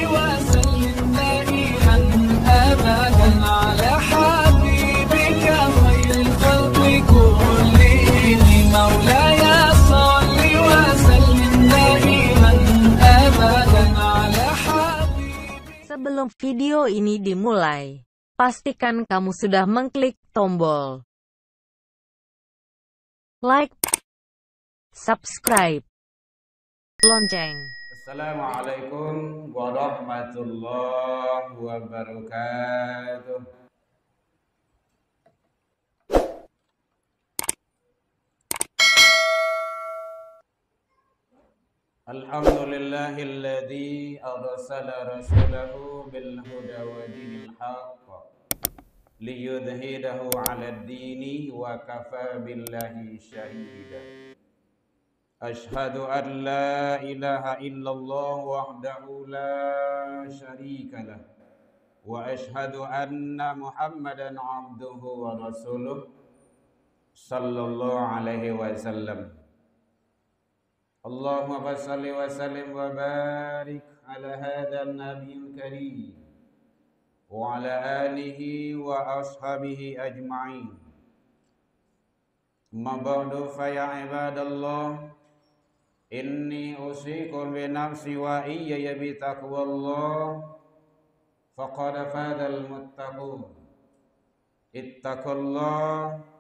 وسلم دائما أبدا على حبيبك خير الخلق كلهم مولاي صل وسلم دائما أبدا على حبيبك. Sebelum video ini dimulai, pastikan kamu sudah mengklik tombol like, subscribe, lonceng. Assalamualaikum warahmatullahi wabarakatuh. Alhamdulillahilladzi arsala rasulahu bil huda wa dinil haqq liyudhhirahu 'alad dini wa kafa billahi shahida. Ashhadu an la ilaha illallah wahdahu la syarika lah wa ashhadu anna Muhammadan 'abduhu wa rasuluh sallallahu alaihi wasallam. Allahumma shalli wa sallim wa barik ala hadzal nabiyil karim wa ala alihi wa ashabihi ajma'in. Amma ba'du fa ya ibadallah, inni usikum bi nafsi wa iyaya bi taqwallah faqad fadal muttaqun. Ittaqullah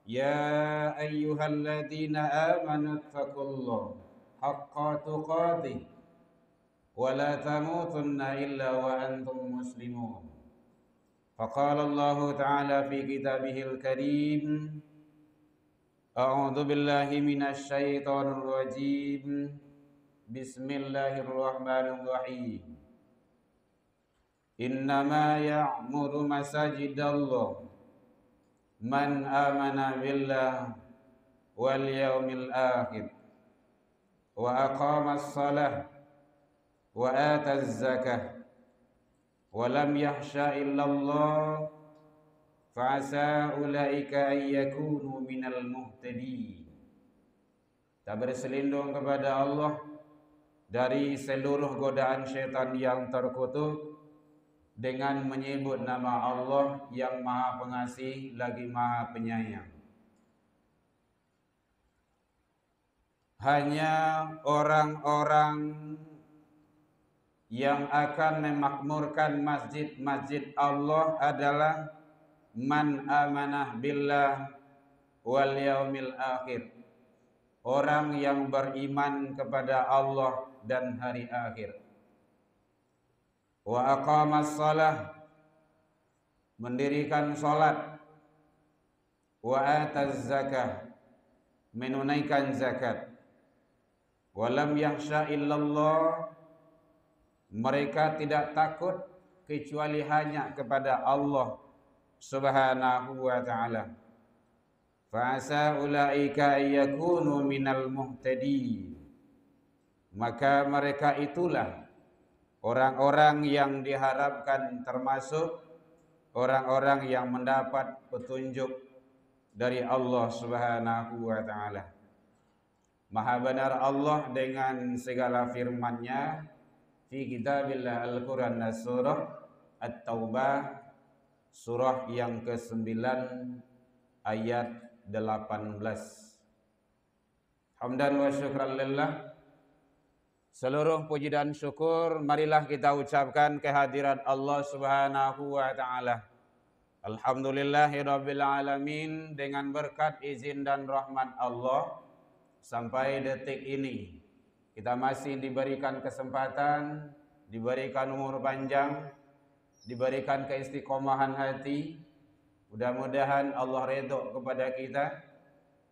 ya ayyuhalladzina amanu ittaqullah haqqa tuqatih wa la tamutunna illa wa antum muslimun. Faqala Allah ta'ala fi kitabihil karim, a'udzu billahi minasy syaithanir rajim. Bismillahirrahmanirrahim. Innama ya'muru masajidallah man amana billah wal yawmil akhir wa aqamas salah wa ataz zakah wa lam yakhsha illallah fa'asa ulaika ay yakunu minal muhtadin. Kita berselindung kepada Allah dari seluruh godaan syaitan yang terkutuk dengan menyebut nama Allah yang Maha Pengasih lagi Maha Penyayang. Hanya orang-orang yang akan memakmurkan masjid-masjid Allah adalah man amanah billah wal yaumil akhir, orang yang beriman kepada Allah dan hari akhir. Wa aqamas salah, mendirikan salat. Wa ataz zakah, menunaikan zakat. Wa lam yakhsha illallah, mereka tidak takut kecuali hanya kepada Allah subhanahu wa ta'ala. Fa'asa ulaika ayyakunu minal muhtadin, maka mereka itulah orang-orang yang diharapkan termasuk orang-orang yang mendapat petunjuk dari Allah subhanahu wa ta'ala. Maha benar Allah dengan segala firman-Nya fi kitabillah Al-Quran, surah At-Taubah, surah yang ke-9 ayat 18. Hamdan wa syukran lillah. Seluruh puji dan syukur marilah kita ucapkan kehadirat Allah subhanahu wa ta'ala. Alhamdulillahirabbil alamin. Dengan berkat izin dan rahmat Allah, sampai detik ini kita masih diberikan kesempatan, diberikan umur panjang, diberikan keistiqomahan hati. Mudah-mudahan Allah ridho kepada kita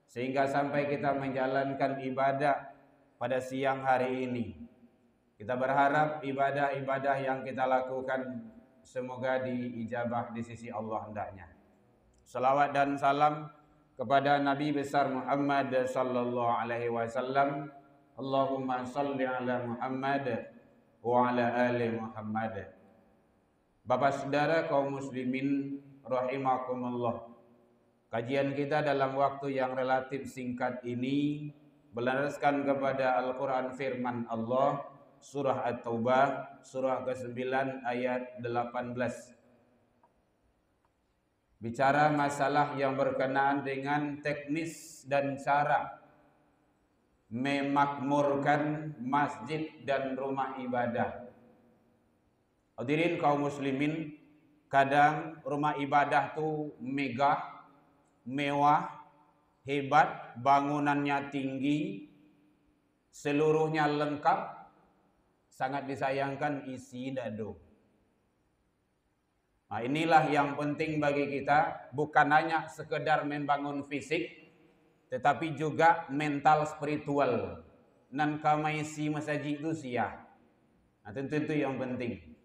sehingga sampai kita menjalankan ibadah pada siang hari ini. Kita berharap ibadah-ibadah yang kita lakukan semoga diijabah di sisi Allah hendaknya. Salawat dan salam kepada Nabi besar Muhammad sallallahu alaihi wasallam. Allahumma salli ala Muhammad wa ala ali Muhammad. Bapak saudara kaum muslimin rahimakumullah. Kajian kita dalam waktu yang relatif singkat ini berlandaskan kepada Al-Quran firman Allah surah At-Taubah, surah ke-9 ayat 18. Bicara masalah yang berkenaan dengan teknis dan cara memakmurkan masjid dan rumah ibadah. Hadirin kaum muslimin, kadang rumah ibadah tuh megah, mewah, hebat, bangunannya tinggi, seluruhnya lengkap, sangat disayangkan isi dado. Nah, inilah yang penting bagi kita, bukan hanya sekedar membangun fisik, tetapi juga mental spiritual. Nan kamaisi masjid itu sia. Nah, tentu itu yang penting.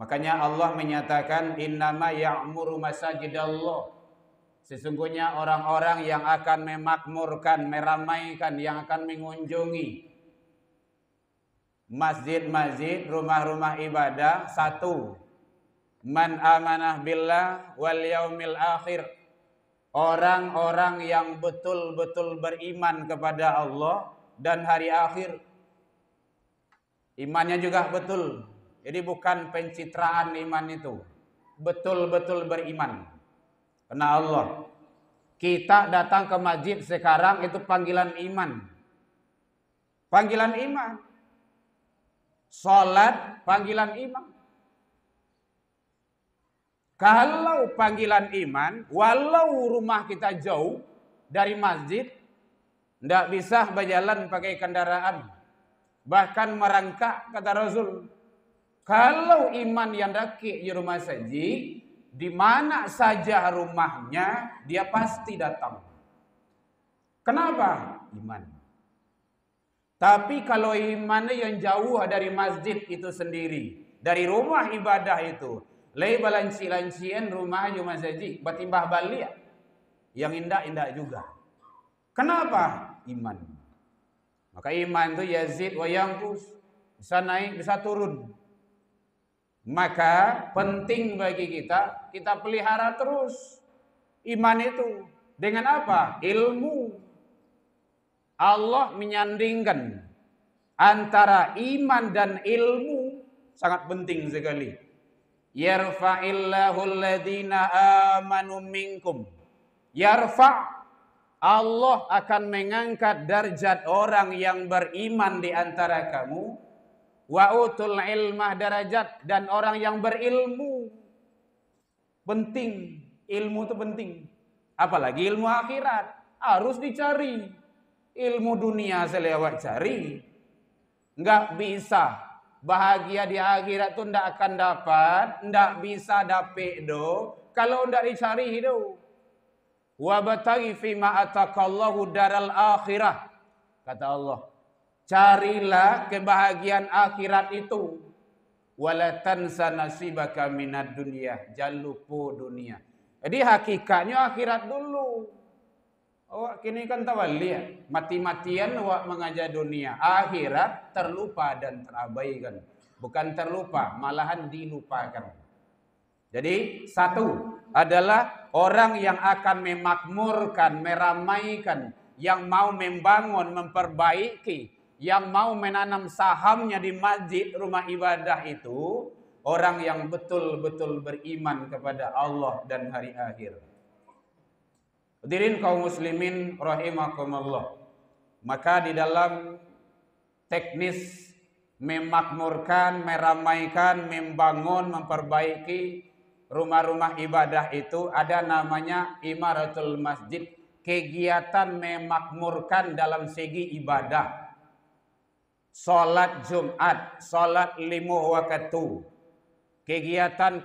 Makanya Allah menyatakan innama ya'muru masajidallah. Sesungguhnya orang-orang yang akan memakmurkan, meramaikan, yang akan mengunjungi masjid-masjid, rumah-rumah ibadah, satu, man amanah billah wal yaumil akhir. Orang-orang yang betul-betul beriman kepada Allah dan hari akhir. Imannya juga betul. Jadi bukan pencitraan iman itu. Betul-betul beriman. Karena Allah. Kita datang ke masjid sekarang itu panggilan iman. Panggilan iman. Salat panggilan iman. Kalau panggilan iman, walau rumah kita jauh dari masjid, tidak bisa berjalan pakai kendaraan. Bahkan merangkak, kata Rasul. Kalau iman yang daki di rumah saji, di mana saja rumahnya, dia pasti datang. Kenapa? Iman. Tapi kalau imannya yang jauh dari masjid itu sendiri, dari rumah ibadah itu, lei balanci-lancian rumah cuma saji, batimbah balik, yang indah-indah juga. Kenapa? Iman. Maka iman itu yazid wa yanqus, bisa naik, bisa turun. Maka penting bagi kita pelihara terus iman itu. Dengan apa? Ilmu. Allah menyandingkan antara iman dan ilmu, sangat penting sekali. Yarfa'illahu alladhina amanu minkum. Yarfa', Allah akan mengangkat derajat orang yang beriman di antara kamu. Wa utul ilmah darajat, dan orang yang berilmu. Penting, ilmu itu penting. Apalagi ilmu akhirat, harus dicari. Ilmu dunia selewat cari. Enggak bisa bahagia di akhirat itu ndak akan dapat, ndak bisa dapet do kalau ndak dicari do. Wa bataghi fima atakallahu daral akhirah. Kata Allah, carilah kebahagiaan akhirat itu. Wala tansa nasibaka minad dunya, jangan lupa dunia. Jadi hakikatnya akhirat dulu. Awak kini kan tawalli ya, mati-matian awak mengajar dunia. Akhirat terlupa dan terabaikan. Bukan terlupa, malahan dilupakan. Jadi satu adalah orang yang akan memakmurkan, meramaikan, yang mau membangun, memperbaiki, yang mau menanam sahamnya di masjid, rumah ibadah itu, orang yang betul-betul beriman kepada Allah dan hari akhir. Hadirin kaum muslimin rahimakumullah. Maka di dalam teknis memakmurkan, meramaikan, membangun, memperbaiki rumah-rumah ibadah itu ada namanya imaratul masjid, kegiatan memakmurkan dalam segi ibadah. Salat Jumat, salat 5 waktu, kegiatan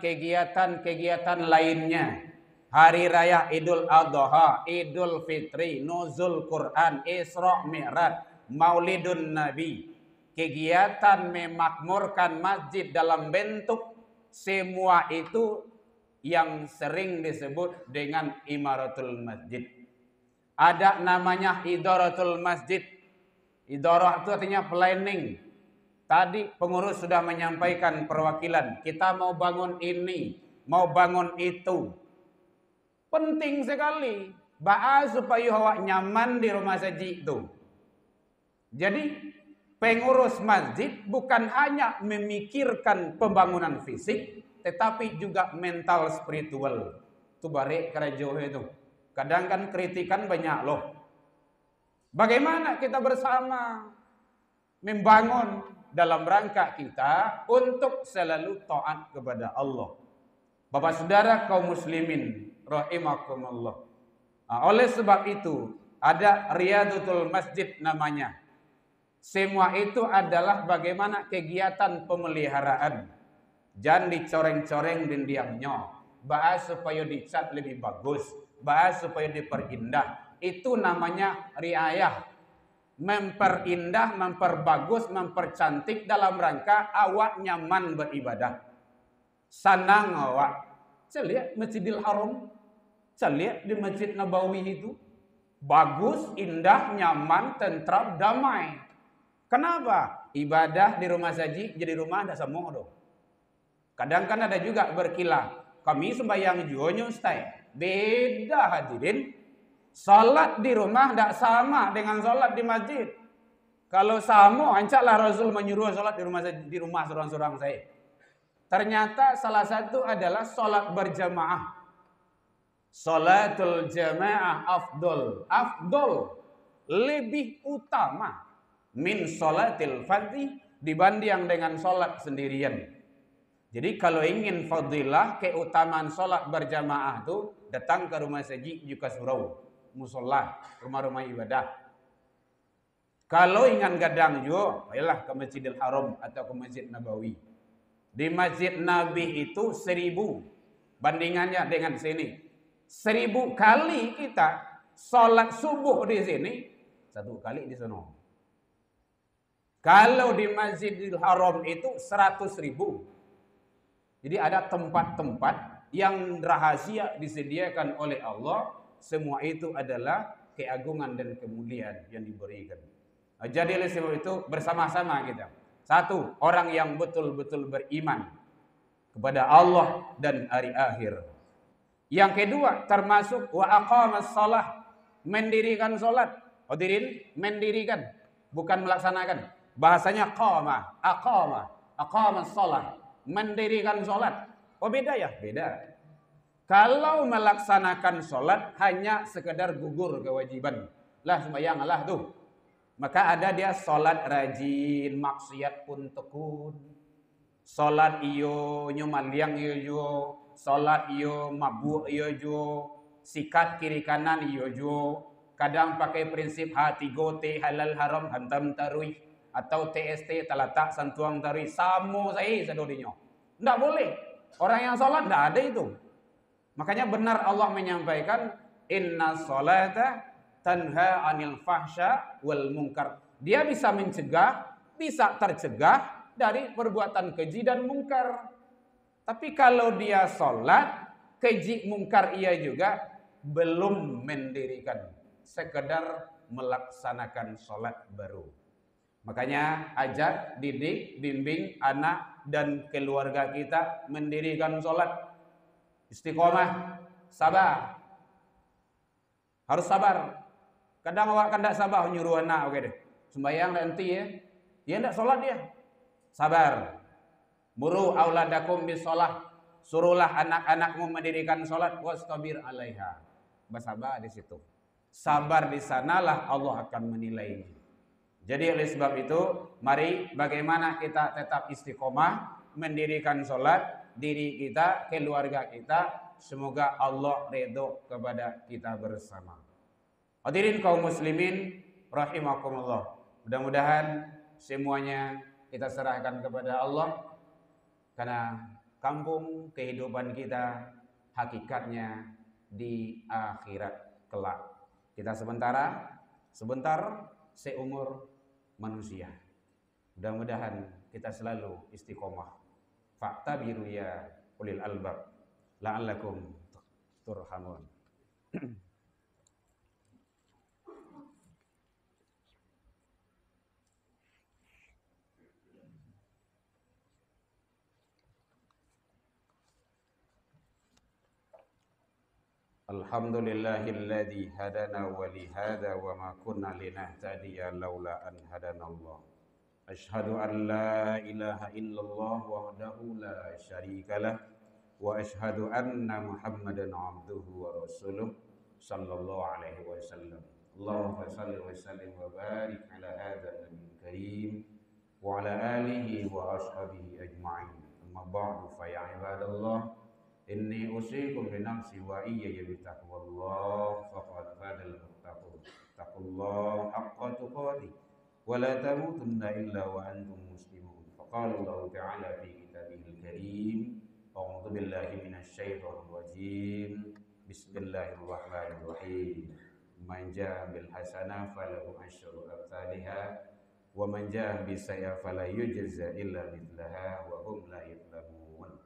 lainnya. Hari raya Idul Adha, Idul Fitri, Nuzul Quran, Isra Mi'raj, Maulidun Nabi. Kegiatan memakmurkan masjid dalam bentuk semua itu yang sering disebut dengan imaratul masjid. Ada namanya idaratul masjid. Idarah itu artinya planning. Tadi pengurus sudah menyampaikan perwakilan. Kita mau bangun ini, mau bangun itu. Penting sekali. Supaya awak nyaman di rumah saji itu. Jadi Pengurus masjid bukan hanya memikirkan pembangunan fisik, tetapi juga mental spiritual. Itu barik kerajo itu. Kadang kan kritikan banyak loh. Bagaimana kita bersama membangun dalam rangka kita untuk selalu taat kepada Allah. Bapak saudara kaum muslimin rahimakumullah. Oleh sebab itu ada Riyadatul Masjid namanya. Semua itu adalah bagaimana kegiatan pemeliharaan. Jangan dicoreng-coreng dan diamnya. Bahas supaya dicat lebih bagus. Bahas supaya diperindah. Itu namanya riayah. Memperindah, memperbagus, mempercantik dalam rangka awak nyaman beribadah. Sanang awak. Saya lihat Masjidil Haram. Saya lihat di Masjid Nabawi itu. Bagus, indah, nyaman, tentram, damai. Kenapa? Ibadah di rumah saji jadi rumah tidak sama dong. Kadang kan ada juga berkilah. Kami sembahyang juonyo stay. Beda hadirin. Salat di rumah tidak sama dengan salat di masjid. Kalau sama, ancaklah Rasul menyuruh salat di rumah seorang-seorang saya. Ternyata salah satu adalah salat berjamaah. Salatul jamaah afdol. Afdol. Lebih utama. Min salatil fardhi dibanding dengan salat sendirian. Jadi kalau ingin fadilah keutamaan salat berjamaah itu datang ke rumah saji juga surau, musola, rumah-rumah ibadah. Kalau ingin gadang juga, ayolah ke Masjidil Haram atau ke Masjid Nabawi. Di Masjid Nabi itu 1000 bandingannya dengan sini. 1000 kali kita salat subuh di sini, 1 kali di sana. Kalau di Masjidil Haram itu 100.000. Jadi ada tempat-tempat yang rahasia disediakan oleh Allah. Semua itu adalah keagungan dan kemuliaan yang diberikan. Jadi oleh sebab itu bersama-sama kita. Satu, orang yang betul-betul beriman kepada Allah dan hari akhir. Yang kedua termasuk wa aqamas shalah, mendirikan salat. Hadirin, mendirikan, bukan melaksanakan. Bahasanya qama, aqamas shalah, mendirikan salat. Oh beda ya? Beda. Kalau melaksanakan salat hanya sekedar gugur kewajiban. Lah sembahyang lah tuh. Maka ada dia salat rajin, maksiat pun tekun. Salat iyo nyumaliang iyo jo, salat iyo mabuk iyo jo, sikat kiri kanan iyo jo. Kadang pakai prinsip H3T halal haram hantam taruih. Atau TST talatak santuang tari samo saya sedodinya. Tidak boleh. Orang yang sholat tidak ada itu. Makanya benar Allah menyampaikan inna sholata tanha anil fahsya wal munkar. Dia bisa mencegah, bisa tercegah dari perbuatan keji dan mungkar. Tapi kalau dia sholat, keji mungkar ia juga belum mendirikan. Sekedar melaksanakan sholat baru. Makanya ajak, didik, bimbing anak dan keluarga kita mendirikan sholat. Istiqomah, sabar. Harus sabar. Kadang awak kan tak sabar nyuruh anak oke deh. Sembahyang nanti ya. Dia tidak sholat dia. Sabar. Muru auladakum bis sholat. Suruhlah anak-anakmu mendirikan sholat. Wastabir alaiha. Bersabar di situ. Sabar di sanalah Allah akan menilainya. Jadi oleh sebab itu, mari bagaimana kita tetap istiqomah, mendirikan sholat, diri kita, keluarga kita, semoga Allah ridho kepada kita bersama. Hadirin kaum muslimin, rahimakumullah. Mudah-mudahan semuanya kita serahkan kepada Allah, karena kampung kehidupan kita hakikatnya di akhirat kelak. Kita sebentar seumur manusia. Mudah-mudahan kita selalu istiqomah. Fa'tabiru ya ulil albab la'allakum turhamun. Alhamdulillahilladzi hadana wa li hadza wa ma kunna linahtadiya laula an hadanallah. Asyhadu an la ilaha illallah wahdahu la syarika lah wa asyhadu anna Muhammadan abduhu wa rasuluh sallallahu alaihi wasallam. Allahumma shalli wa sallim wa barik ala hadzal nabiyil karim wa ala alihi wa ashabihi ajma'in. Amma ba'du fa ya ibadallah, inni usikum bi nafsi wa iyya bi taqwallah faqad fadal muttaqun. Taqullaha haqqa tuqatih wa la tamutunna illa wa antum muslimun. Faqala Allah ta'ala fi kitabihil karim, a'udzu billahi minasy syaithanir rajim. Bismillahirrahmanirrahim. Man jaa bil hasanah falahu asyru amsalha wa man jaa bis sayyi'ah fala yujza illa mithlaha wa hum la yuzlamun.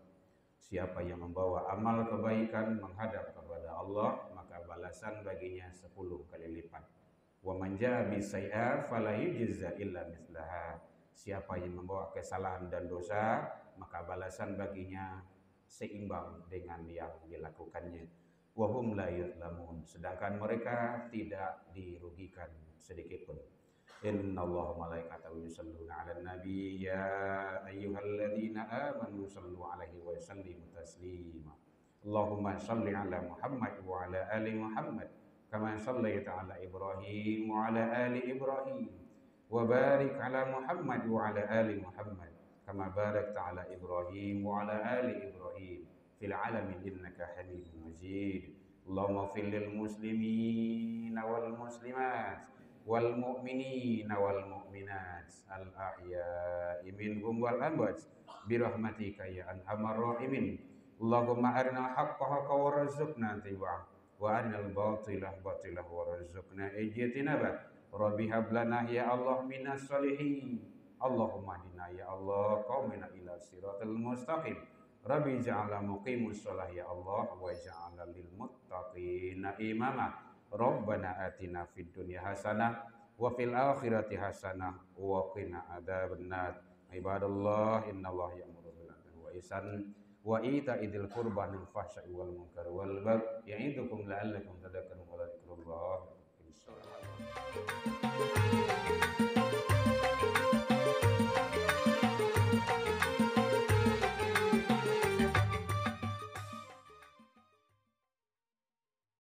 Siapa yang membawa amal kebaikan menghadap kepada Allah, maka balasan baginya 10 kali lipat. Wa man jaa bis sayyi'ah fala yujza illa mithlaha. Siapa yang membawa kesalahan dan dosa, maka balasan baginya seimbang dengan yang dilakukannya. Wa hum la yuzlamun, sedangkan mereka tidak dirugikan sedikit pun. Innallaha malaikatahu yusholluna 'alan nabi ya ayyuhalladzina amanu shallu 'alaihi wa sallimu taslima. Allahumma shalli 'ala Muhammad wa 'ala ali Muhammad kama shallaita 'ala Ibrahim wa 'ala ali Ibrahim wa barik 'ala Muhammad wa 'ala ali Muhammad kama barakta 'ala Ibrahim wa 'ala ali Ibrahim fil alamin innaka hamidun majid. Allahumma fil lil muslimina wal muslimat wal mu'minina wal mu'minat al ahya'i minhum wal amwat bi rahmatika ya arhamar rahimin. Allahumma arina haqqa haqqa warzuqna tiba'ah wa arinal batila batilah warzuqna ijtinaba. Rabbi hab lana ya Allah minas solihin. Allahumma hdina ya Allah qaumina ila siratal mustaqim. Rabbi ja'ala muqimus shalah ya Allah wa ja'ala lil muttaqina imama. Rabbana atina fid dunya hasanah wa fil akhirati hasanah wa qina adzabannar. Ibadallah, innallaha ya'muru bil 'adli wal ihsan wa ita'i dzil qurba wal fahsya'i wal munkari wal baghi ya'idukum la'allakum tadhakkarun wa la dzikrullah.